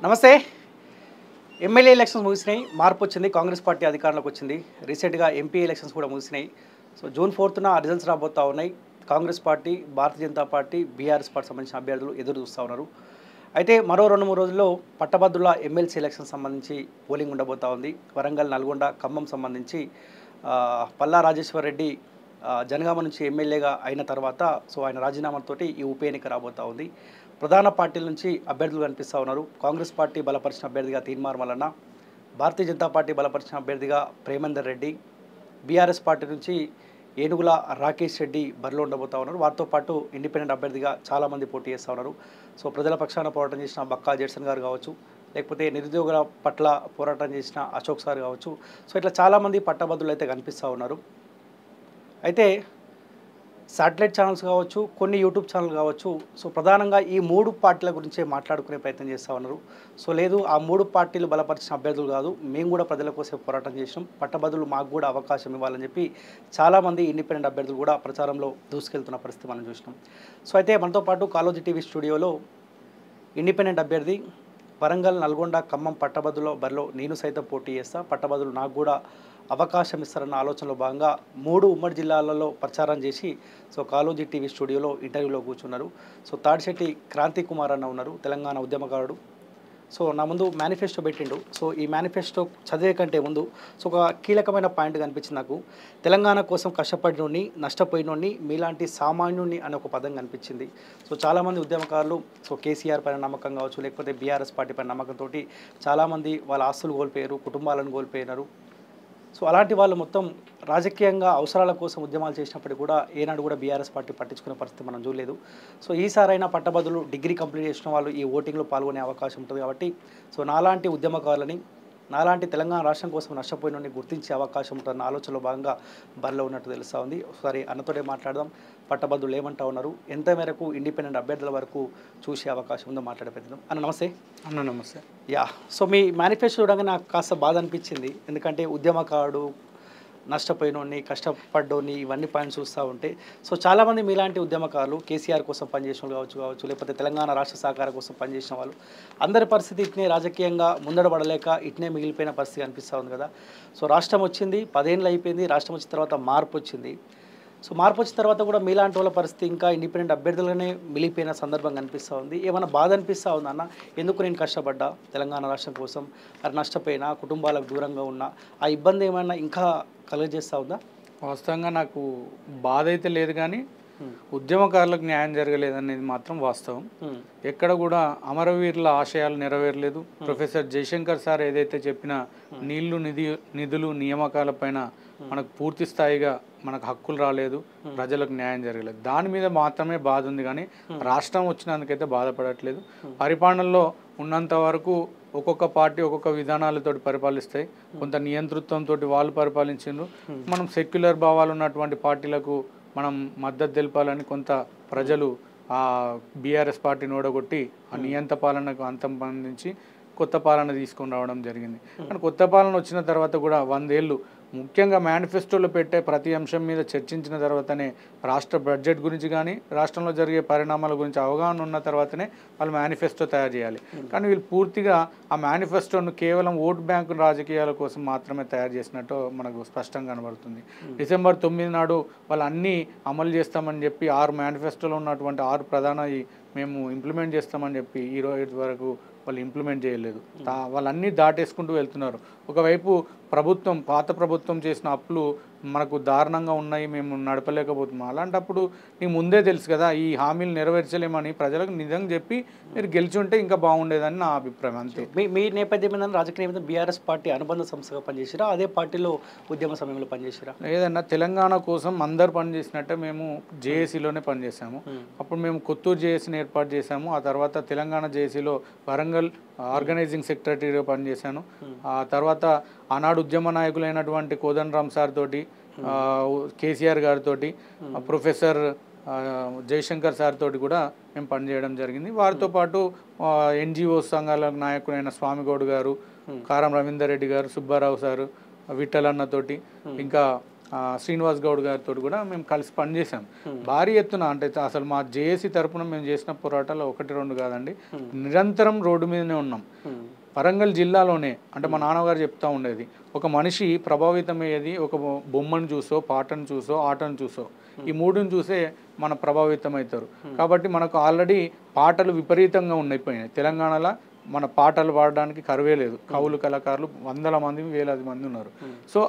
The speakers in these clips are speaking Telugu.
నమస్తే. ఎమ్మెల్యే ఎలక్షన్స్ ముగిసినాయి, మార్పు వచ్చింది, కాంగ్రెస్ పార్టీ అధికారంలోకి వచ్చింది. రీసెంట్గా ఎంపీ ఎలక్షన్స్ కూడా ముగిసినాయి. సో జూన్ 4న రిజల్ట్స్ రాబోతూ ఉన్నాయి. Congress party, Bharatiya Janata party, BRS party సంబంధించిన అభ్యర్థులు ఎదురు చూస్తూ ఉన్నారు. అయితే మరో 2-3 రోజుల్లో పట్టభద్రుల ఎమ్మెల్సీ ఎలక్షన్ సంబంధించి పోలింగ్ ఉండబోతూ ఉంది. వరంగల్, నల్గొండ, ఖమ్మం సంబంధించి పల్లా రాజేశ్వర్ రెడ్డి జనగామ నుంచి ఎమ్మెల్యేగా అయిన తర్వాత ఆయన రాజీనామాతోటి ఈ ఉప ఎన్నిక రాబోతూ ఉంది. ప్రధాన పార్టీల నుంచి అభ్యర్థులు కనిపిస్తూ ఉన్నారు. కాంగ్రెస్ పార్టీ బలపరిచిన అభ్యర్థిగా తీన్మార్ మల్లన్న, భారతీయ జనతా పార్టీ బలపరిచిన అభ్యర్థిగా ప్రేమేందర్ రెడ్డి, బీఆర్ఎస్ పార్టీ నుంచి ఏనుగుల రాకేష్ రెడ్డి బరిలో ఉండబోతూ ఉన్నారు. వారితో పాటు ఇండిపెండెంట్ అభ్యర్థిగా చాలామంది పోటీ చేస్తూ ఉన్నారు. సో ప్రజల పక్షాన పోరాటం చేసిన బక్కా జెడ్సన్ గారు కావచ్చు, లేకపోతే నిరుద్యోగుల పట్ల పోరాటం చేసిన అశోక్ సార్ కావచ్చు. సో ఇట్లా చాలామంది పట్టభద్రులు అయితే కనిపిస్తూ ఉన్నారు. అయితే శాటిలైట్ ఛానల్స్ కావచ్చు, కొన్ని యూట్యూబ్ ఛానల్ కావచ్చు, సో ప్రధానంగా ఈ 3 పార్టీల గురించే మాట్లాడుకునే ప్రయత్నం చేస్తూ ఉన్నారు. సో లేదు, ఆ 3 పార్టీలు బలపరిచిన అభ్యర్థులు కాదు, మేము కూడా ప్రజల కోసం పోరాటం చేసినాం, పట్టభద్రులు మాకు కూడా అవకాశం ఇవ్వాలని చెప్పి చాలామంది ఇండిపెండెంట్ అభ్యర్థులు కూడా ప్రచారంలో దూసుకెళ్తున్న పరిస్థితి మనం చూసినాం. సో అయితే మనతో పాటు కాలోజీ టీవీ స్టూడియోలో ఇండిపెండెంట్ అభ్యర్థి, వరంగల్, నల్గొండ, ఖమ్మం పట్టభద్రుల బరిలో నేను సైతం పోటీ చేస్తా, పట్టభద్రులు నాకు కూడా అవకాశం ఇస్తారన్న ఆలోచనలో భాగంగా 3 ఉమ్మడి జిల్లాలలో ప్రచారం చేసి సో కాలోజీ టీవీ స్టూడియోలో ఇంటర్వ్యూలో కూర్చున్నారు. సో తాడిశెట్టి క్రాంతి కుమార్ అన్న ఉన్నారు, తెలంగాణ ఉద్యమకారుడు. సో నా ముందు మేనిఫెస్టో పెట్టిండు. సో ఈ మేనిఫెస్టో చదివే కంటే ముందు సో ఒక కీలకమైన పాయింట్ కనిపించింది నాకు. తెలంగాణ కోసం కష్టపడినోడిని, నష్టపోయినోడిని, మీలాంటి సామాన్యుడిని అనే ఒక పదం కనిపించింది. సో చాలామంది ఉద్యమకారులు సో కేసీఆర్ పైన నమ్మకం కావచ్చు, లేకపోతే బీఆర్ఎస్ పార్టీ పైన నమ్మకంతో చాలామంది వాళ్ళ ఆస్తులు కోల్పోయారు, కుటుంబాలను కోల్పోయినారు. సో అలాంటి వాళ్ళు మొత్తం రాజకీయంగా అవసరాల కోసం ఉద్యమాలు చేసినప్పటికీ కూడా ఏనాడు కూడా బీఆర్ఎస్ పార్టీ పట్టించుకునే పరిస్థితి మనం చూడలేదు. సో ఈసారైనా పట్టభద్రులు డిగ్రీ కంప్లీట్ చేసిన వాళ్ళు ఈ ఓటింగ్లో పాల్గొనే అవకాశం ఉంటుంది కాబట్టి సో నాలాంటి ఉద్యమకారులని, నాలాంటి తెలంగాణ రాష్ట్రం కోసం నష్టపోయిన గుర్తించే అవకాశం ఉంటుందన్న ఆలోచనలో భాగంగా బరిలో ఉన్నట్టు తెలుస్తూ ఉంది. ఒకసారి అన్నతోనే మాట్లాడదాం. పట్టభద్రులు ఏమంటా ఉన్నారు, ఎంత మేరకు ఇండిపెండెంట్ అభ్యర్థుల వరకు చూసే అవకాశం ఉందో మాట్లాడే ప్రయత్నం. అన్న నమస్తే. అన్న నమస్తే. యా, సో మీ మేనిఫెస్టో చూడగానే నాకు కాస్త బాధ అనిపించింది. ఎందుకంటే ఉద్యమకారుడు, నష్టపోయినోడిని, కష్టపడ్డోని, ఇవన్నీ పాయింట్స్ చూస్తూ ఉంటే సో చాలామంది మీలాంటి ఉద్యమకారులు కేసీఆర్ కోసం పనిచేసిన వాళ్ళు కావచ్చు, లేకపోతే తెలంగాణ రాష్ట్ర సహకారం కోసం పనిచేసిన వాళ్ళు అందరి పరిస్థితి ఇట్నే రాజకీయంగా ముందడబడలేక ఇట్నే మిగిలిపోయిన పరిస్థితి అనిపిస్తూ ఉంది కదా. సో రాష్ట్రం వచ్చింది, 10 ఏళ్ళు అయిపోయింది, రాష్ట్రం వచ్చిన తర్వాత మార్పు వచ్చింది. సో మార్పు వచ్చిన తర్వాత కూడా మీలాంటి వాళ్ళ పరిస్థితి ఇంకా ఇండిపెండెంట్ అభ్యర్థులనే మిగిలిపోయిన సందర్భం కనిపిస్తూ ఉంది. ఏమైనా బాధ అనిపిస్తూ ఉందా అన్న? ఎందుకు నేను కష్టపడ్డా తెలంగాణ రాష్ట్రం కోసం, అది నష్టపోయినా, కుటుంబాలకు దూరంగా ఉన్నా, ఆ ఇబ్బంది ఏమైనా ఇంకా కలుగజేస్తూ ఉందా? వాస్తవంగా నాకు బాధ అయితే లేదు, కానీ ఉద్యమకారులకు న్యాయం జరగలేదనేది మాత్రం వాస్తవం. ఎక్కడ కూడా అమరవీరుల ఆశయాలు నెరవేరలేదు. ప్రొఫెసర్ జయశంకర్ సార్ ఏదైతే చెప్పిన నీళ్లు, నిధులు, నియామకాల పైన మనకు పూర్తి స్థాయిగా మనకు హక్కులు రాలేదు, ప్రజలకు న్యాయం జరగలేదు. దాని మీద మాత్రమే బాధ ఉంది, కానీ రాష్ట్రం వచ్చినందుకైతే బాధపడట్లేదు. పరిపాలనలో ఉన్నంత వరకు ఒక్కొక్క పార్టీ ఒక్కొక్క విధానాలతో పరిపాలిస్తాయి. కొంత నియంతృత్వంతో వాళ్ళు పరిపాలించారు. మనం సెక్యులర్ భావాలు ఉన్నటువంటి పార్టీలకు మనం మద్దతు తెలపాలని కొంత ప్రజలు ఆ బీఆర్ఎస్ పార్టీని ఓడగొట్టి ఆ నియంత పాలనకు అంతం పొందించి కొత్త పాలన తీసుకొని రావడం జరిగింది. కానీ కొత్త పాలన వచ్చిన తర్వాత కూడా 100 ఏళ్ళు ముఖ్యంగా మేనిఫెస్టోలో పెట్టే ప్రతి అంశం మీద చర్చించిన తర్వాతనే, రాష్ట్ర బడ్జెట్ గురించి కానీ రాష్ట్రంలో జరిగే పరిణామాల గురించి అవగాహన ఉన్న తర్వాతనే వాళ్ళు మేనిఫెస్టో తయారు చేయాలి. కానీ వీళ్ళు పూర్తిగా ఆ మేనిఫెస్టోను కేవలం ఓటు బ్యాంకు రాజకీయాల కోసం మాత్రమే తయారు చేసినట్టు మనకు స్పష్టంగా కనబడుతుంది. డిసెంబర్ 9 నాడు వాళ్ళు అన్నీ అమలు చేస్తామని చెప్పి 6 మేనిఫెస్టోలో ఉన్నటువంటి 6 ప్రధాన మేము ఇంప్లిమెంట్ చేస్తామని చెప్పి ఈ రోజు వరకు వాళ్ళు ఇంప్లిమెంట్ చేయలేదు. వాళ్ళన్నీ దాటేసుకుంటూ వెళ్తున్నారు. ఒకవైపు ప్రభుత్వం, పాత ప్రభుత్వం చేసిన అప్పులు మనకు దారుణంగా ఉన్నాయి, మేము నడపలేకపోతున్నాం. అలాంటప్పుడు నీకు ముందే తెలుసు కదా ఈ హామీలు నెరవేర్చలేమని ప్రజలకు నిజంగా చెప్పి మీరు గెలిచి ఉంటే ఇంకా బాగుండేదని నా అభిప్రాయం. అంతే. మీ నేపథ్యం ఏంటంటే రాజకీయ నేపథ్యం బీఆర్ఎస్ పార్టీ అనుబంధ సంస్థగా పనిచేసిరా, అదే పార్టీలో ఉద్యమ సమయంలో పనిచేసిరా? లేదన్నా, తెలంగాణ కోసం అందరు పనిచేసినట్టే మేము జేఏసీలోనే పనిచేసాము. అప్పుడు మేము కొత్తూరు జేఏసీని ఏర్పాటు చేశాము. ఆ తర్వాత తెలంగాణ జేఏసీలో వరంగల్ ఆర్గనైజింగ్ సెక్రటరీగా పనిచేశాను. ఆ తర్వాత ఆనాడు ఉద్యమ నాయకులైనటువంటి కోదండరామ్ సార్ తోటి, కేసీఆర్ గారితో, ప్రొఫెసర్ జయశంకర్ సార్ తోటి కూడా మేము పనిచేయడం జరిగింది. వారితో పాటు ఎన్జిఓ సంఘాల నాయకులైన స్వామిగౌడ్ గారు, కారం రవీందర్ రెడ్డి గారు, సుబ్బారావు సారు, విఠలన్నతోటి, ఇంకా శ్రీనివాస్ గౌడ్ గారితో కూడా మేము కలిసి పనిచేసాం. భారీ ఎత్తున అంటే అసలు మా జేఏసీ తరపున మేము చేసిన పోరాటాలు 1-2 కాదండి, నిరంతరం రోడ్డు మీదనే ఉన్నాం. వరంగల్ జిల్లాలోనే అంటే మా నాన్నగారు చెప్తా ఉండేది, ఒక మనిషి ప్రభావితమయ్యేది ఒక బొమ్మను చూసో, పాటను చూసో, ఆటను చూసో, ఈ మూడుని చూసే మన ప్రభావితం అవుతారు. కాబట్టి మనకు ఆల్రెడీ పాటలు విపరీతంగా ఉండిపోయినాయి తెలంగాణలో. మన పాటలు పాడడానికి కరువే లేదు. కవులు కళాకారులు వందల మంది, వేలాది మంది ఉన్నారు. సో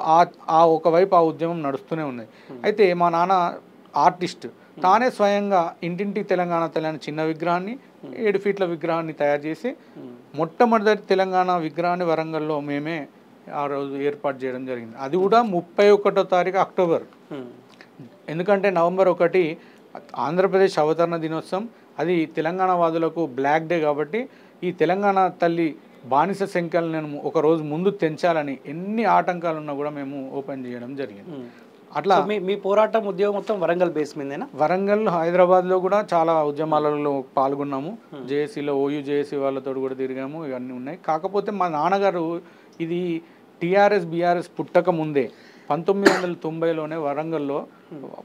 ఆ ఒకవైపు ఆ ఉద్యమం నడుస్తూనే ఉన్నాయి. అయితే మా నాన్న ఆర్టిస్ట్, తానే స్వయంగా ఇంటింటికి తెలంగాణ చిన్న విగ్రహాన్ని 7 ఫీట్ల విగ్రహాన్ని తయారు చేసి మొట్టమొదటి తెలంగాణ విగ్రహాన్ని వరంగల్లో మేమే ఆ రోజు ఏర్పాటు చేయడం జరిగింది. అది కూడా 31వ తారీఖు అక్టోబర్. ఎందుకంటే నవంబర్ 1 ఆంధ్రప్రదేశ్ అవతరణ దినోత్సవం, అది తెలంగాణ వాదులకు బ్లాక్ డే. కాబట్టి ఈ తెలంగాణ తల్లి బానిస సంఖ్యలు నేను ఒకరోజు ముందు తెంచాలని ఎన్ని ఆటంకాలు ఉన్నా కూడా మేము ఓపెన్ చేయడం జరిగింది. అట్లా మీ పోరాటం ఉద్యోగం మొత్తం వరంగల్ బేస్ మీదేనా? వరంగల్, హైదరాబాద్లో కూడా చాలా ఉద్యమాలలో పాల్గొన్నాము. జేఏసీలో ఓయూ జేఏసీ వాళ్ళతో కూడా తిరిగాము. ఇవన్నీ ఉన్నాయి. కాకపోతే మా నాన్నగారు ఇది టీఆర్ఎస్ బీఆర్ఎస్ పుట్టక ముందే 1990లోనే వరంగల్లో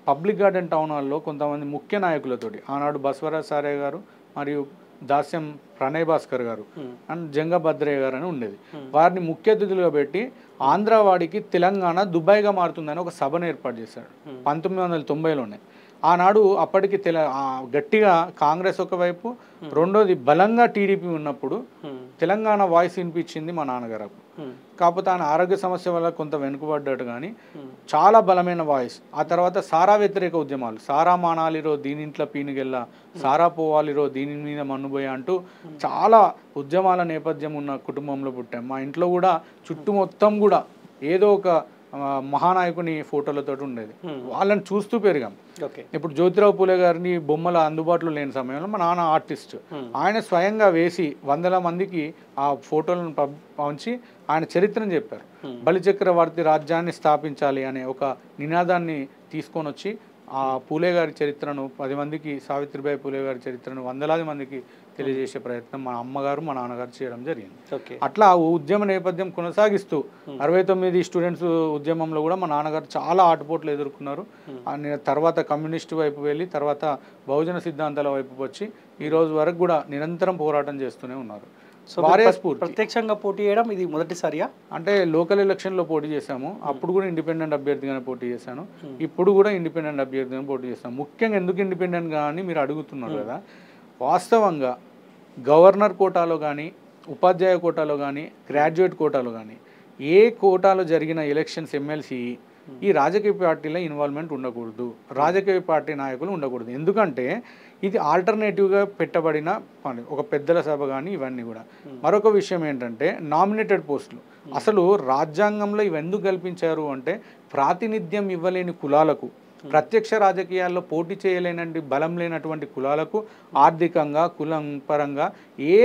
పబ్లిక్ గార్డెన్ టౌన్ హాల్లో కొంతమంది ముఖ్య నాయకులతోటి, ఆనాడు బసవరాజ్ సారే గారు మరియు దాస్యం ప్రణయ్ భాస్కర్ గారు అండ్ జంగ భద్రయ్య గారు అని ఉండేది. వారిని ముఖ్య అతిథులుగా పెట్టి ఆంధ్రవాడికి తెలంగాణ దుబాయ్గా మారుతుందని ఒక సభను ఏర్పాటు చేశాడు 1990లోనే. ఆనాడు అప్పటికి గట్టిగా కాంగ్రెస్ ఒకవైపు, రెండోది బలంగా టీడీపీ ఉన్నప్పుడు తెలంగాణ వాయిస్ వినిపించింది మా నాన్నగారు. కాకపోతే ఆయన ఆరోగ్య సమస్య వల్ల కొంత వెనుకబడ్డాడు, కానీ చాలా బలమైన వాయిస్. ఆ తర్వాత సారా వ్యతిరేక ఉద్యమాలు, సారా మానాలిరో దీనింట్లో పీనుగెల్లా, సారా పోవాలిరో దీని మీద మన్నుబోయా అంటూ చాలా ఉద్యమాల నేపథ్యం ఉన్న కుటుంబంలో పుట్టాం. మా ఇంట్లో కూడా చుట్టూ మొత్తం కూడా ఏదో ఒక మహానాయకుని ఫోటోలతో ఉండేది. వాళ్ళని చూస్తూ పెరిగాం. ఇప్పుడు జ్యోతిరావు పూలే గారిని బొమ్మల అందుబాటులో లేని సమయంలో మా నాన్న ఆర్టిస్ట్, ఆయన స్వయంగా వేసి వందల మందికి ఆ ఫోటోలను పంచి ఆయన చరిత్రను చెప్పారు. బలిచక్రవర్తి రాజ్యాన్ని స్థాపించాలి అనే ఒక నినాదాన్ని తీసుకొని వచ్చి ఆ పూలే గారి చరిత్రను 10 మందికి, సావిత్రిబాయి పూలే గారి చరిత్రను వందలాది మందికి తెలియజేసే ప్రయత్నం మా అమ్మగారు మా నాన్నగారు చేయడం జరిగింది. అట్లా ఉద్యమ నేపథ్యం కొనసాగిస్తూ 69 స్టూడెంట్స్ ఉద్యమంలో కూడా మా నాన్నగారు చాలా ఆటుపోట్లు ఎదుర్కొన్నారు. తర్వాత కమ్యూనిస్టు వైపు వెళ్ళి తర్వాత బహుజన సిద్ధాంతాల వైపు వచ్చి ఈ రోజు వరకు కూడా నిరంతరం పోరాటం చేస్తూనే ఉన్నారు. ప్రత్యక్షంగా పోటీ చేయడం ఇది మొదటిసారియా? అంటే లోకల్ ఎలక్షన్లో పోటీ చేశాము. అప్పుడు కూడా ఇండిపెండెంట్ అభ్యర్థిగానే పోటీ చేశాను. ఇప్పుడు కూడా ఇండిపెండెంట్ అభ్యర్థిగానే పోటీ చేస్తాను. ముఖ్యంగా ఎందుకు ఇండిపెండెంట్గా అని మీరు అడుగుతున్నారు కదా. వాస్తవంగా గవర్నర్ కోటాలో కానీ, ఉపాధ్యాయ కోటాలో కానీ, గ్రాడ్యుయేట్ కోటాలో కానీ, ఏ కోటాలో జరిగిన ఎలక్షన్స్ ఎమ్మెల్సీ ఈ రాజకీయ పార్టీల ఇన్వాల్వ్మెంట్ ఉండకూడదు, రాజకీయ పార్టీ నాయకులు ఉండకూడదు. ఎందుకంటే ఇది ఆల్టర్నేటివ్గా పెట్టబడిన పని, ఒక పెద్దల సభ కానీ ఇవన్నీ కూడా. మరొక విషయం ఏంటంటే నామినేటెడ్ పోస్టులు. అసలు రాజ్యాంగంలో ఇవి ఎందుకు కల్పించారు అంటే ప్రాతినిధ్యం ఇవ్వలేని కులాలకు, ప్రత్యక్ష రాజకీయాల్లో పోటీ చేయలేనంటి బలం లేనటువంటి కులాలకు, ఆర్థికంగా కులం పరంగా ఏ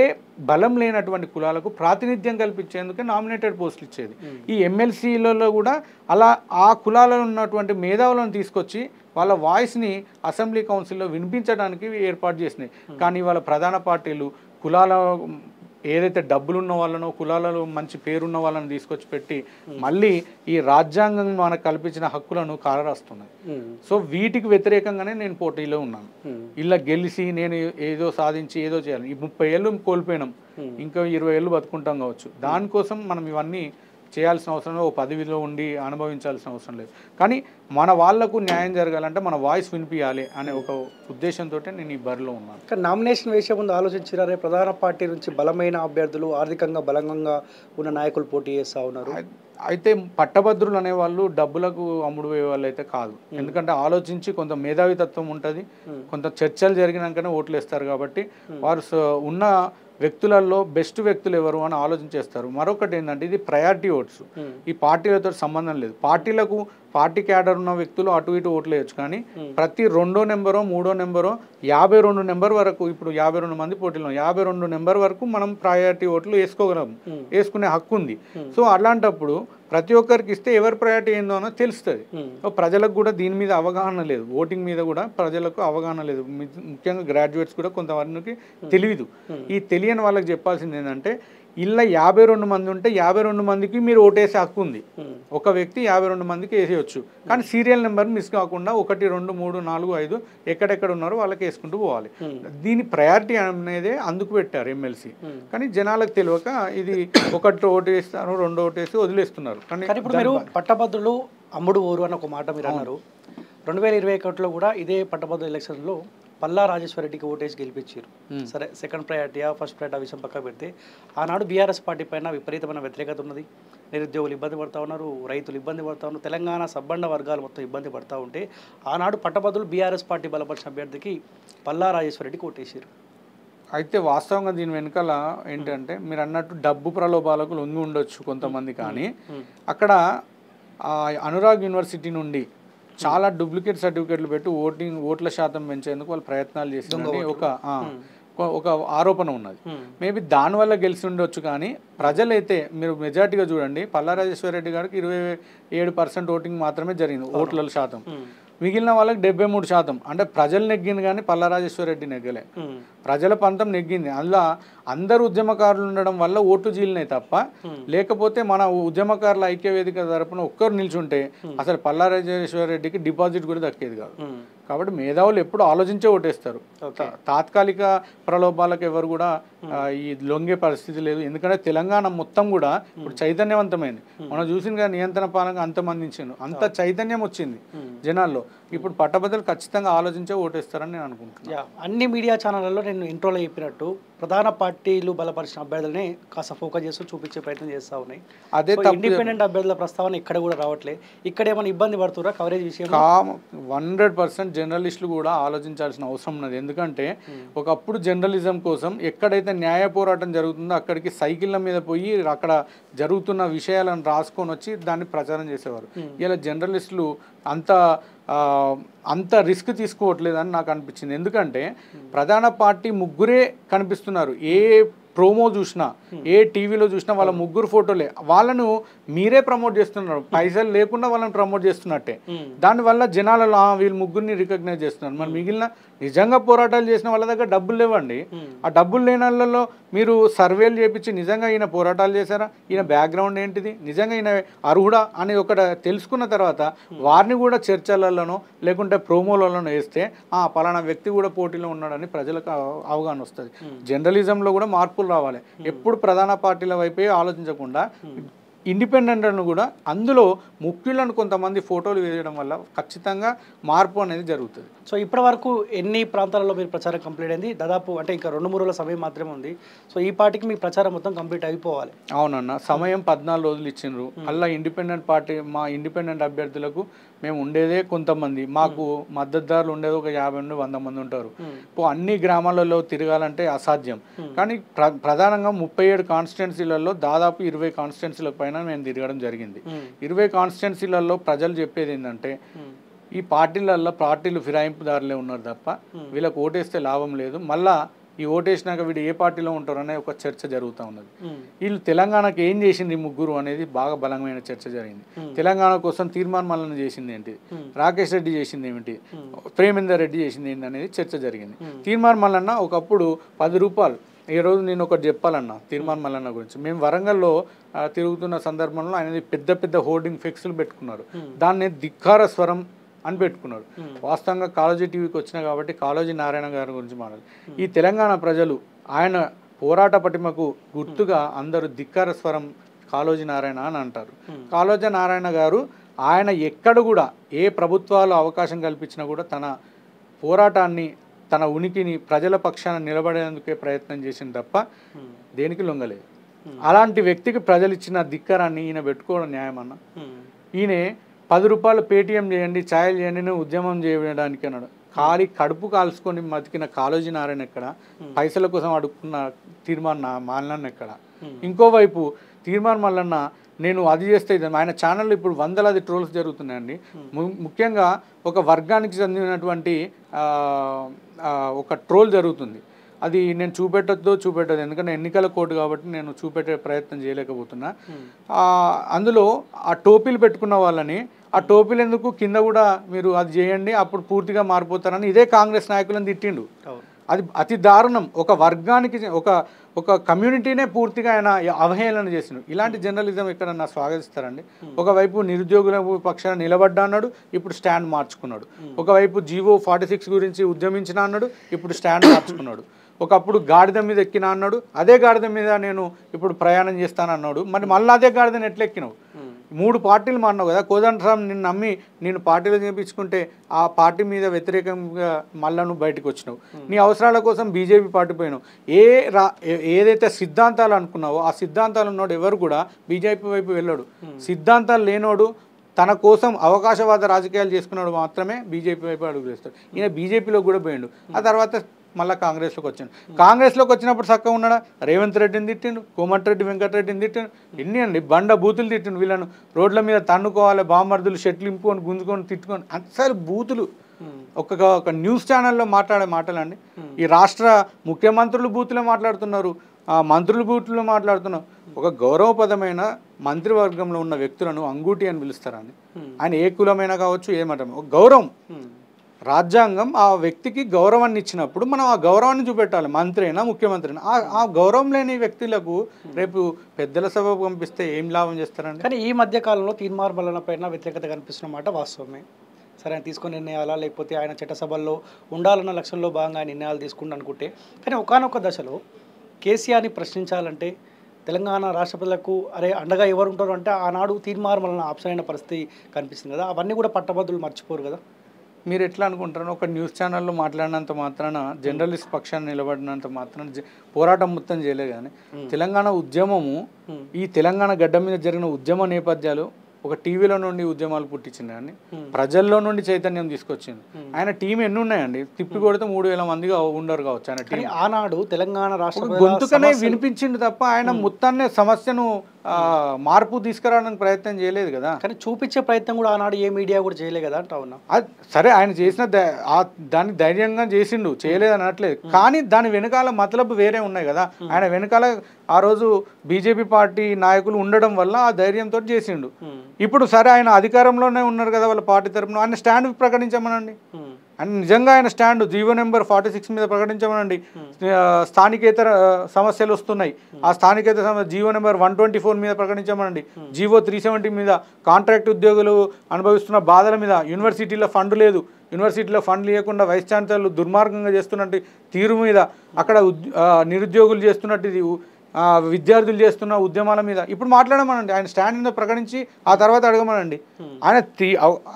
బలం లేనటువంటి కులాలకు ప్రాతినిధ్యం కల్పించేందుకే నామినేటెడ్ పోస్టులు ఇచ్చేది. ఈ ఎమ్మెల్సీలలో కూడా అలా ఆ కులాలలో ఉన్నటువంటి మేధావులను తీసుకొచ్చి వాళ్ళ వాయిస్ని అసెంబ్లీ కౌన్సిల్లో వినిపించడానికి ఏర్పాటు చేసినాయి. కానీ వాళ్ళ ప్రధాన పార్టీలు కులాల ఏదైతే డబ్బులు ఉన్న వాళ్ళనో, కులాలలో మంచి పేరున్న వాళ్ళని తీసుకొచ్చి పెట్టి మళ్ళీ ఈ రాజ్యాంగం మనకు కల్పించిన హక్కులను కాలరాస్తున్నాయి. సో వీటికి వ్యతిరేకంగానే నేను పోటీలో ఉన్నాను. ఇలా గెలిచి నేను ఏదో సాధించి ఏదో చేయాలి. ఈ 30 ఏళ్ళు కోల్పోయినాం, ఇంకా 20 ఏళ్ళు బతుకుంటాం కావచ్చు. దానికోసం మనం ఇవన్నీ చేయాల్సిన అవసరం లేదు, ఓ పదవిలో ఉండి అనుభవించాల్సిన అవసరం లేదు. కానీ మన వాళ్లకు న్యాయం జరగాలంటే మన వాయిస్ వినిపించాలి అనే ఒక ఉద్దేశంతో నేను ఈ బరిలో ఉన్నాను. కానీ నామినేషన్ వేసే ముందు ఆలోచించారే, ప్రధాన పార్టీ నుంచి బలమైన అభ్యర్థులు, ఆర్థికంగా బలంగా ఉన్న నాయకులు పోటీ చేస్తూ ఉన్నారు. అయితే పట్టభద్రులు అనేవాళ్ళు డబ్బులకు అమ్ముడు పోయే వాళ్ళు అయితే కాదు. ఎందుకంటే ఆలోచించి కొంత మేధావితత్వం ఉంటుంది, కొంత చర్చలు జరిగినాకనే ఓట్లు వేస్తారు. కాబట్టి వారు ఉన్న వ్యక్తులలో బెస్ట్ వ్యక్తులు ఎవరు అని ఆలోచించేస్తారు. మరొకటి ఏంటంటే ఇది ప్రయారిటీ ఓట్స్. ఈ పార్టీలతో సంబంధం లేదు. పార్టీ క్యాడర్ ఉన్న వ్యక్తులు అటు ఇటు ఓట్లు వేయచ్చు. కానీ ప్రతి 2వ నెంబరో 3వ నెంబరో 52 నెంబర్ వరకు, ఇప్పుడు 52 మంది పోటీలో 52 నెంబర్ వరకు మనం ప్రయారిటీ ఓట్లు వేసుకోగలం, వేసుకునే హక్కు ఉంది. సో అలాంటప్పుడు ప్రతి ఒక్కరికి ఇస్తే ఎవరి ప్రయారిటీ ఏందో అన్నో తెలుస్తుంది. ప్రజలకు కూడా దీని మీద అవగాహన లేదు, ఓటింగ్ మీద కూడా ప్రజలకు అవగాహన లేదు. ముఖ్యంగా గ్రాడ్యుయేట్స్ కూడా కొంతవరకు తెలియదు. ఈ తెలియని వాళ్ళకి చెప్పాల్సింది ఏంటంటే ఇలా 52 మంది ఉంటే 52 మందికి మీరు ఓటేసే హక్కు ఉంది. ఒక వ్యక్తి 52 మందికి వేసేయచ్చు. కానీ సీరియల్ నెంబర్ మిస్ కాకుండా 1 2 3 4 5 ఎక్కడెక్కడ ఉన్నారో వాళ్ళకి వేసుకుంటూ పోవాలి. దీని ప్రయారిటీ అనేది అందుకు పెట్టారు ఎమ్మెల్సీ. కానీ జనాలకు తెలియక ఇది ఒకటి ఓటు వేస్తారు, 2 ఓటు వేసి వదిలేస్తున్నారు. కానీ ఇప్పుడు మీరు పట్టభద్రులు అమ్ముడు ఊరు అని ఒక మాట మీరు అన్నారు. 2021లో కూడా ఇదే పట్టభద్రుల ఎలక్షన్లో పల్లా రాజేశ్వరరెడ్డికి ఓటేసి గెలిపించారు. సరే, సెకండ్ ప్రయారిటీయా ఫస్ట్ ప్రయారిటీ విషయం పక్క పెడితే ఆనాడు బీఆర్ఎస్ పార్టీ పైన విపరీతమైన వ్యతిరేకత ఉన్నది. నిరుద్యోగులు ఇబ్బంది పడుతూ ఉన్నారు, రైతులు ఇబ్బంది పడుతూ ఉన్నారు, తెలంగాణ సబ్బండ వర్గాలు మొత్తం ఇబ్బంది పడుతూ ఉంటే ఆనాడు పట్టభద్రులు బీఆర్ఎస్ పార్టీ బలపరిచిన అభ్యర్థికి పల్లా రాజేశ్వరరెడ్డికి ఓటేసారు. అయితే వాస్తవంగా దీని వెనకాల ఏంటంటే మీరు అన్నట్టు డబ్బు ప్రలోభాలకు లొంగి ఉండొచ్చు కొంతమంది. కానీ అక్కడ అనురాగ్ యూనివర్సిటీ నుండి చాలా డూప్లికేట్ సర్టిఫికేట్లు పెట్టి ఓట్ల శాతం పెంచేందుకు వాళ్ళు ప్రయత్నాలు చేసిందని ఒక ఆరోపణ ఉన్నది. మేబీ దానివల్ల గెలిచి ఉండొచ్చు. కానీ ప్రజలైతే మీరు మెజార్టీగా చూడండి, పల్లా రాజేశ్వరరెడ్డి గారికి 27% ఓటింగ్ మాత్రమే జరిగింది ఓట్ల శాతం. మిగిలిన వాళ్ళకి 73%. అంటే ప్రజలు నెగ్గింది కానీ పల్లా రాజేశ్వరరెడ్డి నెగ్గలే. ప్రజల పంతం నెగ్గింది. అందులో అందరు ఉద్యమకారులు ఉండడం వల్ల ఓట్లు చీలినాయి తప్ప, లేకపోతే మన ఉద్యమకారుల ఐక్యవేదిక తరపున ఒక్కరు నిల్చుంటే అసలు పల్లా రాజేశ్వరరెడ్డికి డిపాజిట్ కూడా దక్కేది కాదు. కాబట్టి మేధావులు ఎప్పుడు ఆలోచించే ఓటేస్తారు. తాత్కాలిక ప్రలోభాలకు ఎవరు కూడా ఈ లొంగే పరిస్థితి లేదు. ఎందుకంటే తెలంగాణ మొత్తం కూడా ఇప్పుడు చైతన్యవంతమైంది. మనం చూసిన నియంత్రణ పాలనగా అంతమందించాను, అంత చైతన్యం వచ్చింది జనాల్లో. ఇప్పుడు పట్టభద్రులు ఖచ్చితంగా ఆలోచించే ఓటేస్తారని నేను అనుకుంటున్నాను. అన్ని మీడియా ఛానళ్ళలో నేను ఇంట్రోలో చెప్పినట్టు ప్రధాన పార్టీలు బలపరిచిన అభ్యర్థులని కాస్త ఫోకస్ చేస్తూ చూపించే ప్రయత్నం చేస్తూ ఉన్నాయి. అదే ఇండిపెండెంట్ అభ్యర్థుల ప్రస్తావన ఇక్కడ కూడా రావట్లేదు. ఇక్కడ ఏమైనా ఇబ్బంది పడుతురా కవరేజ్ విషయం? 100% జర్నలిస్టులు కూడా ఆలోచించాల్సిన అవసరం ఉన్నది. ఎందుకంటే ఒకప్పుడు జర్నలిజం కోసం ఎక్కడైతే న్యాయ పోరాటం జరుగుతుందో అక్కడికి సైకిళ్ళ మీద పోయి అక్కడ జరుగుతున్న విషయాలను రాసుకొని వచ్చి దాన్ని ప్రచారం చేసేవారు. ఇలా జర్నలిస్టులు అంత రిస్క్ తీసుకోవట్లేదని నాకు అనిపించింది. ఎందుకంటే ప్రధాన పార్టీ ముగ్గురే కనిపిస్తున్నారు. ఏ ప్రోమో చూసినా, ఏ టీవీలో చూసినా వాళ్ళ ముగ్గురు ఫోటోలే. వాళ్ళను మీరే ప్రమోట్ చేస్తున్నారు, పైసలు లేకుండా వాళ్ళని ప్రమోట్ చేస్తున్నట్టే. దానివల్ల జనాలలో వీళ్ళు ముగ్గురిని రికగ్నైజ్ చేస్తున్నారు. మరి మిగిలిన నిజంగా పోరాటాలు చేసిన వాళ్ళ దగ్గర డబ్బులు లేవండి. ఆ డబ్బులు లేని వాళ్ళలో మీరు సర్వేలు చేపించి నిజంగా ఈయన పోరాటాలు చేశారా, ఈయన బ్యాక్గ్రౌండ్ ఏంటిది, నిజంగా ఈయన అర్హుడా అని ఒకటి తెలుసుకున్న తర్వాత వారిని కూడా చర్చలలోనో లేకుంటే ప్రోమోలలోనో వేస్తే పలానా వ్యక్తి కూడా పోటీలో ఉన్నాడని ప్రజలకు అవగాహన వస్తుంది. జర్నలిజంలో కూడా మార్పులు రావాలి. ఎప్పుడు ప్రధాన పార్టీల వైపే ఆలోచించకుండా ఇండిపెండెంట్లను కూడా అందులో ముఖ్యులను కొంతమంది ఫోటోలు వేయడం వల్ల ఖచ్చితంగా మార్పు అనేది జరుగుతుంది. సో ఇప్పటి వరకు ఎన్ని ప్రాంతాలలో మీరు ప్రచారం కంప్లీట్ అయింది? దాదాపు అంటే ఇంకా 2-3 రోజుల సమయం మాత్రమే ఉంది. సో ఈ పార్టీకి మీ ప్రచారం మొత్తం కంప్లీట్ అయిపోవాలి. అవునన్న, సమయం 14 రోజులు ఇచ్చిండ్రు. అలా ఇండిపెండెంట్ పార్టీ మా ఇండిపెండెంట్ అభ్యర్థులకు మేము ఉండేదే కొంతమంది, మాకు మద్దతుదారులు ఉండేది ఒక 50 నుండి 100 మంది ఉంటారు. ఇప్పుడు అన్ని గ్రామాలలో తిరగాలంటే అసాధ్యం. కానీ ప్రధానంగా 37 కాన్స్టిట్యున్సీలలో దాదాపు 20 కాన్స్టిట్యున్సీల పైన మేము తిరగడం జరిగింది. 20 కాన్స్టిట్యున్సీలలో ప్రజలు చెప్పేది ఏంటంటే ఈ పార్టీలు ఫిరాయింపుదారులే ఉన్నారు తప్ప వీళ్ళకి ఓటేస్తే లాభం లేదు, మళ్ళా ఈ ఓటేసినాక వీడు ఏ పార్టీలో ఉంటారు అనే ఒక చర్చ జరుగుతూ ఉన్నది. వీళ్ళు తెలంగాణకు ఏం చేసింది ముగ్గురు అనేది బాగా బలమైన చర్చ జరిగింది. తెలంగాణ కోసం తీర్మాన్ మల్లన్న చేసింది ఏంటి, రాకేష్ రెడ్డి చేసింది ఏమిటి, ప్రేమేందర్ రెడ్డి చేసింది ఏంటి అనేది చర్చ జరిగింది. తీర్మాన్ మల్లన్న ఒకప్పుడు 10 రూపాయలు. ఈ రోజు నేను ఒకటి చెప్పాలన్నా తీర్మాన్ మల్లన్న గురించి. మేము వరంగల్లో తిరుగుతున్న సందర్భంలో ఆయన పెద్ద పెద్ద హోర్డింగ్ ఫ్లెక్స్లు పెట్టుకున్నారు. దాన్ని ధిక్కార స్వరం అని పెట్టుకున్నాడు. వాస్తవంగా కాళోజీ టీవీకి వచ్చినా కాబట్టి కాళోజీ నారాయణ గారి గురించి మాట్లాడు. ఈ తెలంగాణ ప్రజలు ఆయన పోరాట పటిమకు గుర్తుగా అందరూ ధిక్కార స్వరం కాళోజీ నారాయణ అని అంటారు. కాళోజీ నారాయణ గారు ఆయన ఎక్కడ కూడా ఏ ప్రభుత్వాలు అవకాశం కల్పించినా కూడా తన పోరాటాన్ని, తన ఉనికిని ప్రజల పక్షాన నిలబడేందుకే ప్రయత్నం చేసింది తప్ప దేనికి లొంగలేదు. అలాంటి వ్యక్తికి ప్రజలు ఇచ్చిన ధిక్కారాన్ని ఈయన పెట్టుకోవడం న్యాయమన్నా? ఈయన 10 రూపాయలు పేటీఎం చేయండి, ఛాయలు చేయండి, నేను ఉద్యమం చేయడానికి అన్నాడు. కడుపు కాల్చుకొని మతికిన కాళోజీ నారాయణ ఎక్కడ, పైసల కోసం అడుక్కున్న తీర్మాన్ మల్లన్న ఎక్కడ? ఇంకోవైపు తీర్మాన్ మల్లన్న నేను అది చేస్తే ఆయన ఛానల్లో ఇప్పుడు వందలాది ట్రోల్స్ జరుగుతున్నాయండి. ముఖ్యంగా ఒక వర్గానికి చెందినటువంటి ఒక ట్రోల్ జరుగుతుంది. అది నేను చూపెట్టదు ఎందుకంటే ఎన్నికల కోడ్ కాబట్టి నేను చూపెట్టే ప్రయత్నం చేయలేకపోతున్నా. అందులో ఆ టోపీలు పెట్టుకున్న వాళ్ళని ఆ టోపీలు ఎందుకు కింద కూడా మీరు అది చేయండి అప్పుడు పూర్తిగా మారిపోతారని ఇదే కాంగ్రెస్ నాయకులను తిట్టిండు. అది అతి దారుణం. ఒక వర్గానికి ఒక కమ్యూనిటీనే పూర్తిగా ఆయన అవహేళన చేసినాడు. ఇలాంటి జర్నలిజం ఎక్కడన్నా స్వాగతిస్తారండి? ఒకవైపు నిరుద్యోగుల పక్షాన నిలబడ్డా అన్నాడు, ఇప్పుడు స్టాండ్ మార్చుకున్నాడు. ఒకవైపు జీవో 46 గురించి ఉద్యమించిన అన్నాడు, ఇప్పుడు స్టాండ్ మార్చుకున్నాడు. ఒకప్పుడు గాడిద మీద ఎక్కినా అన్నాడు, అదే గాడిద మీద నేను ఇప్పుడు ప్రయాణం చేస్తాను అన్నాడు. మరి మళ్ళీ అదే గాడిదని ఎట్లా ఎక్కినావు? 3 పార్టీలు మారినావు కదా. కోదండరాం నిన్ను నమ్మి నేను పార్టీలు చేయించుకుంటే ఆ పార్టీ మీద వ్యతిరేకంగా మళ్ళా నువ్వు బయటకు వచ్చినావు. నీ అవసరాల కోసం బీజేపీ పార్టీ పోయినావు. ఏదైతే సిద్ధాంతాలు అనుకున్నావో ఆ సిద్ధాంతాలు ఉన్నోడు ఎవరు కూడా బీజేపీ వైపు వెళ్ళాడు. సిద్ధాంతాలు లేనోడు తన కోసం అవకాశవాద రాజకీయాలు చేసుకున్నాడు మాత్రమే బీజేపీ వైపు అడుగు వేస్తాడు. ఈయన బీజేపీలో కూడా పోయిండు. ఆ తర్వాత మళ్ళీ కాంగ్రెస్లోకి వచ్చాను. కాంగ్రెస్లోకి వచ్చినప్పుడు చక్కగా ఉన్నాడా? రేవంత్ రెడ్డిని తిట్టిండు, కోమటిరెడ్డి వెంకటరెడ్డిని తిట్టిండు, ఎన్ని అండి బండ బూతులు తిట్టిండు. వీళ్ళను రోడ్ల మీద తన్నుకోవాలి, బామర్దులు షెట్లు ఇంపుకొని గుంజుకొని తిట్టుకొని అసలు బూతులు. ఒక న్యూస్ ఛానల్లో మాట్లాడే మాటలండి. ఈ రాష్ట్ర ముఖ్యమంత్రులు బూతులే మాట్లాడుతున్నారు, మంత్రులు బూతులు మాట్లాడుతున్నారు. ఒక గౌరవపదమైన మంత్రివర్గంలో ఉన్న వ్యక్తులను అంగూటి అని పిలుస్తారండి. ఆయన ఏ కులమైనా కావచ్చు, ఏమంటాం ఒక గౌరవం. రాజ్యాంగం ఆ వ్యక్తికి గౌరవాన్ని ఇచ్చినప్పుడు మనం ఆ గౌరవాన్ని చూపెట్టాలి. మంత్రి అయినా ముఖ్యమంత్రి అయినా ఆ గౌరవం లేని వ్యక్తులకు రేపు పెద్దల సభకు పంపిస్తే ఏం లాభం చేస్తారండి? కానీ ఈ మధ్య కాలంలో తీన్మార్ మల్లన్న పైన వ్యతిరేకత కనిపిస్తున్న మాట వాస్తవమే. సరే, ఆయన తీసుకునే నిర్ణయాలా లేకపోతే ఆయన చట్టసభల్లో ఉండాలన్న లక్ష్యంలో భాగంగా ఆయన నిర్ణయాలు తీసుకుంటూ అనుకుంటే, కానీ ఒకానొక దశలో కేసీఆర్ని ప్రశ్నించాలంటే తెలంగాణ రాష్ట్రపతులకు అరే అండగా ఎవరు ఉంటారు అంటే ఆనాడు తీన్మార్ మల్లన్న ఆప్షన్ అయిన పరిస్థితి కనిపిస్తుంది కదా. అవన్నీ కూడా పట్టభద్రులు మర్చిపోరు కదా. మీరు ఎట్లా అనుకుంటారు? ఒక న్యూస్ ఛానల్లో మాట్లాడినంత మాత్రాన, జర్నలిస్ట్ పక్షాన్ని నిలబడినంత మాత్రాన పోరాటం మొత్తం చేయలేదు. కానీ తెలంగాణ ఉద్యమము, ఈ తెలంగాణ గడ్డ మీద జరిగిన ఉద్యమ నేపథ్యాలు ఒక టీవీలో నుండి ఉద్యమాలు పుట్టించింది, కానీ ప్రజల్లో నుండి చైతన్యం తీసుకొచ్చింది. ఆయన టీం ఎన్ని ఉన్నాయండి? తిప్పి కొడితే 3000 మందిగా ఉండరు కావచ్చు ఆయన టీం. ఆనాడు తెలంగాణ రాష్ట్ర గొంతుకనే వినిపించింది తప్ప ఆయన మొత్తాన్ని సమస్యను మార్పు తీసుకురావడానికి ప్రయత్నం చేయలేదు కదా. కానీ చూపించే ప్రయత్నం కూడా ఆనాడు ఏ మీడియా కూడా చేయలేదు కదా అంటా ఉన్నా. సరే, ఆయన చేసిన దాన్ని ధైర్యంగా చేసిండు, చేయలేదు అనట్లేదు. కానీ దాని వెనకాల మతలబు వేరే ఉన్నాయి కదా. ఆయన వెనకాల ఆ రోజు బీజేపీ పార్టీ నాయకులు ఉండడం వల్ల ఆ ధైర్యంతో చేసిండు. ఇప్పుడు సరే, ఆయన అధికారంలోనే ఉన్నారు కదా వాళ్ళ పార్టీ తరఫున, ఆయన స్టాండ్ ప్రకటించమనండి. అండ్ నిజంగా ఆయన స్టాండ్ జీవో నెంబర్ 46 మీద ప్రకటించమనండి. స్థానికేతర సమస్యలు వస్తున్నాయి, ఆ స్థానికేతర జీవో నెంబర్ 124 మీద ప్రకటించమనండి. జీవో 370 మీద కాంట్రాక్ట్ ఉద్యోగులు అనుభవిస్తున్న బాధల మీద, యూనివర్సిటీలో ఫండ్ లేదు, యూనివర్సిటీలో ఫండ్ లేకుండా వైస్ ఛాన్సలర్లు దుర్మార్గంగా చేస్తున్నట్టు తీరు మీద, అక్కడ నిరుద్యోగులు చేస్తున్నట్టు విద్యార్థులు చేస్తున్న ఉద్యమాల మీద ఇప్పుడు మాట్లాడమనండి. ఆయన స్టాండ్ ప్రకటించి ఆ తర్వాత అడగమనండి.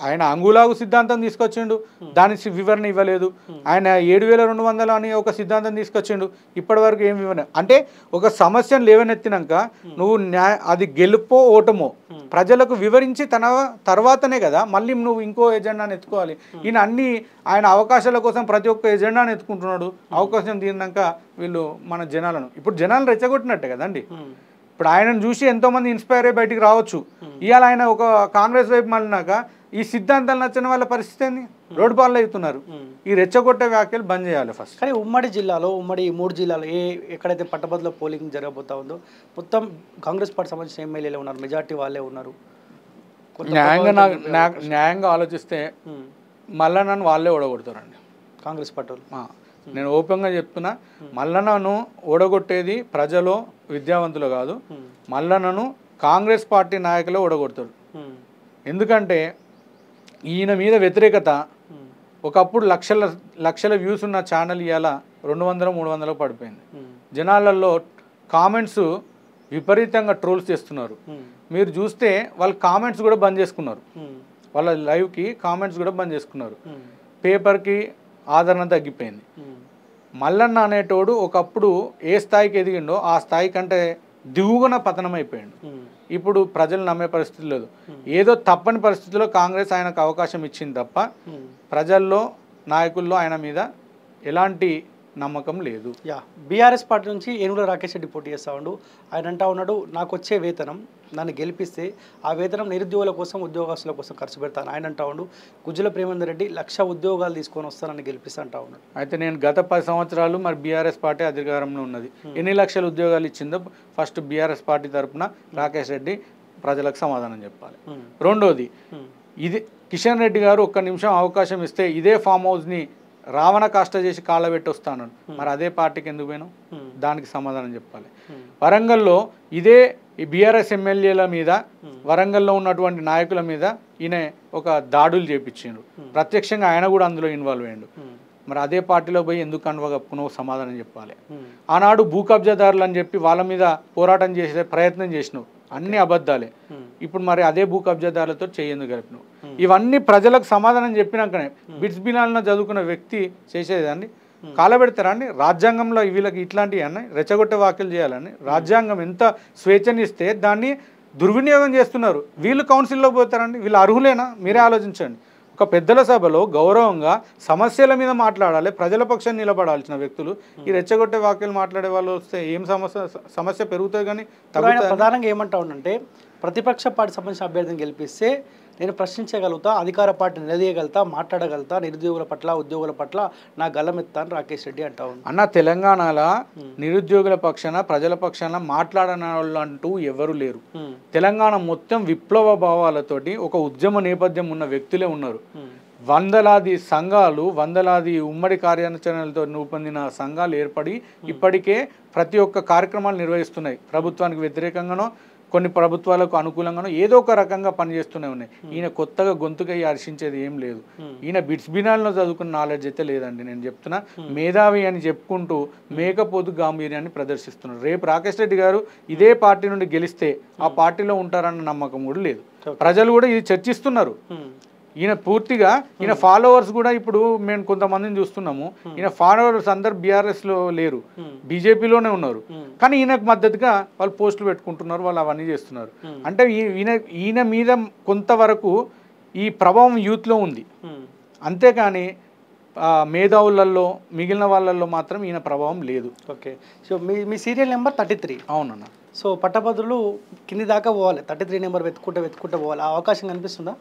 ఆయన అంగులాగు సిద్ధాంతం తీసుకొచ్చిండు, దాని వివరణ ఇవ్వలేదు. ఆయన 7200 అని ఒక సిద్ధాంతం తీసుకొచ్చిండు, ఇప్పటి వరకు ఏం వివరణ. అంటే ఒక సమస్యను లేవనెత్తినాక నువ్వు అది గెలుపో ఓటమో ప్రజలకు వివరించి తర్వాతనే కదా మళ్ళీ నువ్వు ఇంకో ఎజెండాని ఎత్తుకోవాలి. ఈయన ఆయన అవకాశాల కోసం ప్రతి ఒక్క ఎజెండాని ఎత్తుకుంటున్నాడు. అవకాశం తీరినాక వీళ్ళు మన ఇప్పుడు జనాలను రెచ్చగొట్టినట్టే కదండి. ఇప్పుడు ఆయనను చూసి ఎంతోమంది ఇన్స్పైర్ అయ్యి బయటికి రావచ్చు. ఇవాళ ఆయన ఒక కాంగ్రెస్ వైపు మళ్ళినాక ఈ సిద్ధాంతాలు నచ్చిన వాళ్ళ పరిస్థితి ఏంది? రోడ్డు పాలు అవుతున్నారు. ఈ రెచ్చగొట్టే వ్యాఖ్యలు బంద్ చేయాలి ఫస్ట్. కానీ ఉమ్మడి 3 జిల్లాలో ఎక్కడైతే పట్టభద్రుల పోలింగ్ జరగబోతా ఉందో మొత్తం కాంగ్రెస్ పార్టీ సంబంధించిన ఎమ్మెల్యేలే ఉన్నారు, మెజార్టీ వాళ్ళే ఉన్నారు. న్యాయంగా ఆలోచిస్తే మల్లన్నను వాళ్ళే ఓడగొడతారండి కాంగ్రెస్ పార్టీ. నేను ఓపెన్గా చెప్తున్నా, మల్లన్నను ఓడగొట్టేది ప్రజలు విద్యావంతులు కాదు, మల్లన్నను కాంగ్రెస్ పార్టీ నాయకులే ఓడగొడతారు. ఎందుకంటే ఈయన మీద వ్యతిరేకత ఒకప్పుడు లక్షల వ్యూస్ ఉన్న ఛానల్ ఇవాళ 200-300 పడిపోయింది. జనాలలో కామెంట్స్ విపరీతంగా ట్రోల్స్ చేస్తున్నారు. మీరు చూస్తే వాళ్ళ కామెంట్స్ కూడా బంద్ చేసుకున్నారు, వాళ్ళ లైవ్కి కామెంట్స్ కూడా బంద్ చేసుకున్నారు. పేపర్కి ఆదరణ తగ్గిపోయింది. మల్లన్న అనేటోడు ఒకప్పుడు ఏ స్థాయికి ఎదిగిండో ఆ స్థాయి కంటే దిగువన పతనం అయిపోయాడు. ఇప్పుడు ప్రజలు నమ్మే పరిస్థితి లేదు. ఏదో తప్పని పరిస్థితిలో కాంగ్రెస్ ఆయనకు అవకాశం ఇచ్చింది తప్ప ప్రజల్లో నాయకుల్లో ఆయన మీద ఎలాంటి నమ్మకం లేదు. బీఆర్ఎస్ పార్టీ నుంచి ఏనుగుల రాకేష్ రెడ్డి పోటీ చేస్తా ఉండు. ఆయన అంటా ఉన్నాడు, నాకు వచ్చే వేతనం నన్ను గెలిపిస్తే ఆ వేతనం నిరుద్యోగుల కోసం ఉద్యోగస్తుల కోసం ఖర్చు పెడతాను. ఆయన అంటా ఉండు, గుజ్జుల ప్రేమేందర్ రెడ్డి 1,00,000 ఉద్యోగాలు తీసుకొని వస్తానని గెలిపిస్తా అంటా ఉన్నాడు. అయితే నేను గత 10 సంవత్సరాలు మరి బీఆర్ఎస్ పార్టీ అధికారంలో ఉన్నది, ఎన్ని లక్షల ఉద్యోగాలు ఇచ్చిందో ఫస్ట్ బీఆర్ఎస్ పార్టీ తరఫున రాకేష్ రెడ్డి ప్రజలకు సమాధానం చెప్పాలి. రెండోది, ఇది కిషన్ రెడ్డి గారు ఒక్క నిమిషం అవకాశం ఇస్తే ఇదే ఫామ్ హౌస్ని రావణ కాష్ట చేసి కాళ్ళబెట్టి వస్తాను. మరి అదే పార్టీకి ఎందుకు పోయినావు? దానికి సమాధానం చెప్పాలి. వరంగల్లో ఇదే బీఆర్ఎస్ ఎమ్మెల్యేల మీద, వరంగల్లో ఉన్నటువంటి నాయకుల మీద ఈయన ఒక దాడులు చేపించిండు. ప్రత్యక్షంగా ఆయన కూడా అందులో ఇన్వాల్వ్ అయ్యిండు. మరి అదే పార్టీలో పోయి ఎందుకు కండువా కప్పుకున్నావు? సమాధానం చెప్పాలి. ఆనాడు భూ కబ్జాదారులు అని చెప్పి వాళ్ళ మీద పోరాటం చేసే ప్రయత్నం చేసినావు, అన్ని అబద్ధాలే. ఇప్పుడు మరి అదే భూ కబ్జాదారులతో చేయందుకు గడిపినావు. ఇవన్నీ ప్రజలకు సమాధానం చెప్పినాకనే బిట్స్ బినాలను చదువుకున్న వ్యక్తి చేసేదాన్ని కాలబెడతారా అండి? రాజ్యాంగంలో వీళ్ళకి ఇట్లాంటివి అన్నీ రెచ్చగొట్టే వ్యాఖ్యలు చేయాలని రాజ్యాంగం ఎంత స్వేచ్ఛనిస్తే దాన్ని దుర్వినియోగం చేస్తున్నారు. వీళ్ళు కౌన్సిల్లో పోతారండి? వీళ్ళు అర్హులేనా? మీరే ఆలోచించండి. ఒక పెద్దల సభలో గౌరవంగా సమస్యల మీద మాట్లాడాలి, ప్రజల పక్షాన్ని నిలబడాల్సిన వ్యక్తులు ఈ రెచ్చగొట్టే వ్యాఖ్యలు మాట్లాడే వాళ్ళు వస్తే ఏం సమస్య పెరుగుతుంది. కానీ ప్రధానంగా ఏమంటా ఉండంటే, ప్రతిపక్ష పార్టీ సంబంధించిన అభ్యర్థిని గెలిపిస్తే నేను ప్రశ్నించగలుగుతా, అధికార పార్టీ నిలదీయగలుగుతా, మాట్లాడగలుగుతా, నిరుద్యోగుల పట్ల ఉద్యోగుల పట్ల నా గల్లమెత్తా అని రాకేష్ రెడ్డి అంటా ఉంది. అన్న తెలంగాణలో నిరుద్యోగుల పక్షాన, ప్రజల పక్షాన మాట్లాడని వాళ్ళు అంటూ ఎవరు లేరు. తెలంగాణ మొత్తం విప్లవ భావాలతోటి ఒక ఉద్యమ నేపథ్యం ఉన్న వ్యక్తులే ఉన్నారు. వందలాది సంఘాలు, వందలాది ఉమ్మడి కార్యాచరణలతో రూపొందిన సంఘాలు ఏర్పడి ఇప్పటికే ప్రతి ఒక్క కార్యక్రమాలు నిర్వహిస్తున్నాయి. ప్రభుత్వానికి వ్యతిరేకంగానో, కొన్ని ప్రభుత్వాలకు అనుకూలంగానో ఏదో ఒక రకంగా పనిచేస్తూనే ఉన్నాయి. ఈయన కొత్తగా గొంతుకై హర్షించేది ఏం లేదు. ఈయన బిట్స్ బినాల్లో చదువుకున్న నాలెడ్జ్ అయితే లేదండి. నేను చెప్తున్నా, మేధావి అని చెప్పుకుంటూ మేకపోతు గాంభీర్యాన్ని ప్రదర్శిస్తున్నారు. రేపు రాకేష్ రెడ్డి గారు ఇదే పార్టీ నుండి గెలిస్తే ఆ పార్టీలో ఉంటారన్న నమ్మకం కూడా లేదు. ప్రజలు కూడా ఇది చర్చిస్తున్నారు. ఈయన పూర్తిగా ఈయన ఫాలోవర్స్ కూడా ఇప్పుడు మేము కొంతమందిని చూస్తున్నాము. ఈయన ఫాలోవర్స్ అందరు బీఆర్ఎస్లో లేరు, బీజేపీలోనే ఉన్నారు. కానీ ఈయనకు మద్దతుగా వాళ్ళు పోస్టులు పెట్టుకుంటున్నారు, వాళ్ళు అవన్నీ చేస్తున్నారు. అంటే ఈయన మీద కొంతవరకు ఈ ప్రభావం యూత్లో ఉంది. అంతేకాని మేధావులలో మిగిలిన వాళ్ళల్లో మాత్రం ఈయన ప్రభావం లేదు. ఓకే, సో మీ సీరియల్ నెంబర్ 33. అవునన్న. సో పట్టభద్రులు కింది దాకా పోవాలి, 33 నెంబర్ వెతుక్కుంటే పోవాలి. ఆ అవకాశం కనిపిస్తుందా?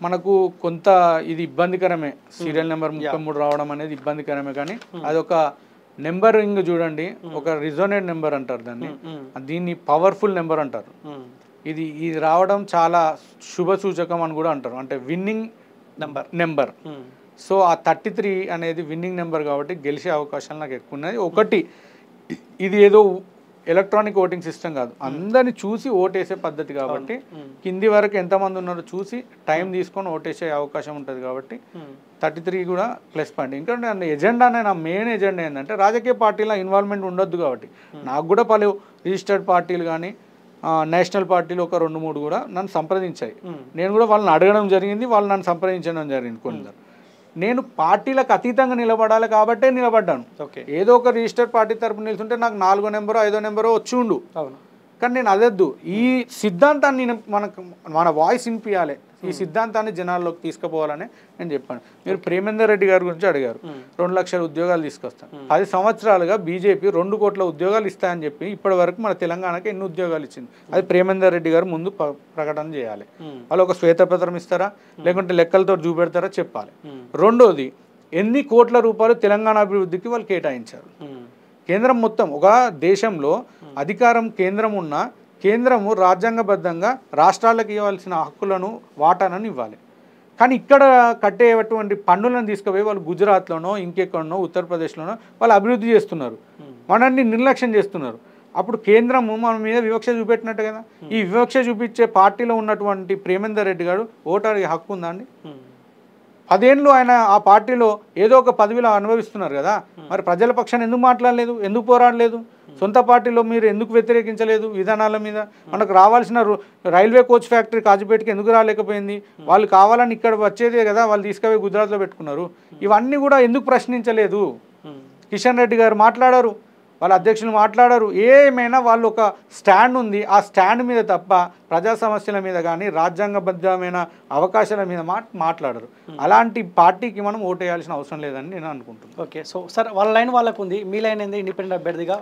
మనకు కొంత ఇది ఇబ్బందికరమే. సీరియల్ నెంబర్ 33 రావడం అనేది ఇబ్బందికరమే. కానీ అదొక నెంబరింగ్ చూడండి, ఒక రిజోనేట్ నెంబర్ అంటారు దాన్ని, దీన్ని పవర్ఫుల్ నెంబర్ అంటారు. ఇది రావడం చాలా శుభ సూచకం అని కూడా అంటారు, అంటే విన్నింగ్ నెంబర్. సో ఆ 33 అనేది విన్నింగ్ నెంబర్ కాబట్టి గెలిచే అవకాశాలు నాకు ఎక్కువ ఉన్నాయి. ఒకటి, ఇది ఏదో ఎలక్ట్రానిక్ ఓటింగ్ సిస్టమ్ కాదు, అందరిని చూసి ఓటేసే పద్ధతి కాబట్టి కింది వరకు ఎంతమంది ఉన్నారో చూసి టైం తీసుకొని ఓటేసే అవకాశం ఉంటుంది కాబట్టి 33 కూడా ప్లస్ పాయింట్. ఇంకా ఎజెండానే, నా మెయిన్ ఎజెండా ఏంటంటే రాజకీయ పార్టీల ఇన్వాల్వ్మెంట్ ఉండొద్దు కాబట్టి నాకు కూడా పలు రిజిస్టర్డ్ పార్టీలు కానీ నేషనల్ పార్టీలు ఒక 2-3 కూడా నన్ను సంప్రదించాయి. నేను కూడా వాళ్ళని అడగడం జరిగింది, వాళ్ళు నన్ను సంప్రదించడం జరిగింది. కొందరు నేను పార్టీలకు అతీతంగా నిలబడాలి కాబట్టే నిలబడ్డాను. ఏదో ఒక రిజిస్టర్ పార్టీ తరపున నిలుస్తుంటే నాకు 4వ నెంబరో 5వ నెంబరో వచ్చి ఉండు. కానీ నేను అదొద్దు, ఈ సిద్ధాంతాన్ని మన వాయిస్ వినిపించాలి, ఈ సిద్ధాంతాన్ని జనాల్లోకి తీసుకుపోవాలని నేను చెప్పాను. మీరు ప్రేమేందర్ రెడ్డి గారి గురించి అడిగారు. 2 లక్షల ఉద్యోగాలు తీసుకొస్తాను. 10 సంవత్సరాలుగా బీజేపీ 2 కోట్ల ఉద్యోగాలు ఇస్తాయని చెప్పి ఇప్పటి వరకు మన తెలంగాణకి ఎన్ని ఉద్యోగాలు ఇచ్చింది? అది ప్రేమేందర్ రెడ్డి గారు ముందు ప్రకటన చేయాలి. వాళ్ళు ఒక శ్వేతపత్రం ఇస్తారా, లేకుంటే లెక్కలతో చూపెడతారా చెప్పాలి. రెండోది, ఎన్ని కోట్ల రూపాయలు తెలంగాణ అభివృద్ధికి వాళ్ళు కేటాయించారు. కేంద్రం మొత్తం, ఒక దేశంలో అధికారం కేంద్రం ఉన్న కేంద్రము రాజ్యాంగబద్ధంగా రాష్ట్రాలకు ఇవ్వాల్సిన హక్కులను, వాటాలను ఇవ్వాలి. కానీ ఇక్కడ కట్టేటువంటి పన్నులను తీసుకుపోయి వాళ్ళు గుజరాత్లోనో ఇంకెక్కడనో ఉత్తరప్రదేశ్లోనో వాళ్ళు అభివృద్ధి చేస్తున్నారు, మనల్ని నిర్లక్ష్యం చేస్తున్నారు. అప్పుడు కేంద్రము మన మీద వివక్ష చూపెట్టినట్టు కదా. ఈ వివక్ష చూపించే పార్టీలో ఉన్నటువంటి ప్రేమేందర్ రెడ్డి గారు ఓటు అడిగే హక్కు ఉందా అండి? 10 ఏళ్ళు ఆయన ఆ పార్టీలో ఏదో ఒక పదవిలో అనుభవిస్తున్నారు కదా. మరి ప్రజల పక్షాన్ని ఎందుకు మాట్లాడలేదు, ఎందుకు పోరాడలేదు? సొంత పార్టీలో మీరు ఎందుకు వ్యతిరేకించలేదు విధానాల మీద? మనకు రావాల్సిన రైల్వే కోచ్ ఫ్యాక్టరీ కాజుపేటకి ఎందుకు రాలేకపోయింది? వాళ్ళు కావాలని ఇక్కడ వచ్చేదే కదా, వాళ్ళు తీసుకుపోయి గుజరాత్లో పెట్టుకున్నారు. ఇవన్నీ కూడా ఎందుకు ప్రశ్నించలేదు? కిషన్ రెడ్డి గారు మాట్లాడారు, వాళ్ళ అధ్యక్షులు మాట్లాడారు. ఏమైనా వాళ్ళు ఒక స్టాండ్ ఉంది, ఆ స్టాండ్ మీద తప్ప ప్రజా సమస్యల మీద కానీ రాజ్యాంగబద్ధమైన అవకాశాల మీద మాట్లాడరు. అలాంటి పార్టీకి మనం ఓటేయాల్సిన అవసరం లేదని నేను అనుకుంటున్నాను. ఓకే, సో సార్ వాళ్ళ లైన్ వాళ్ళకు ఉంది, మీ లైన్ ఏంది ఇండిపెండెంట్ అభ్యర్థిగా?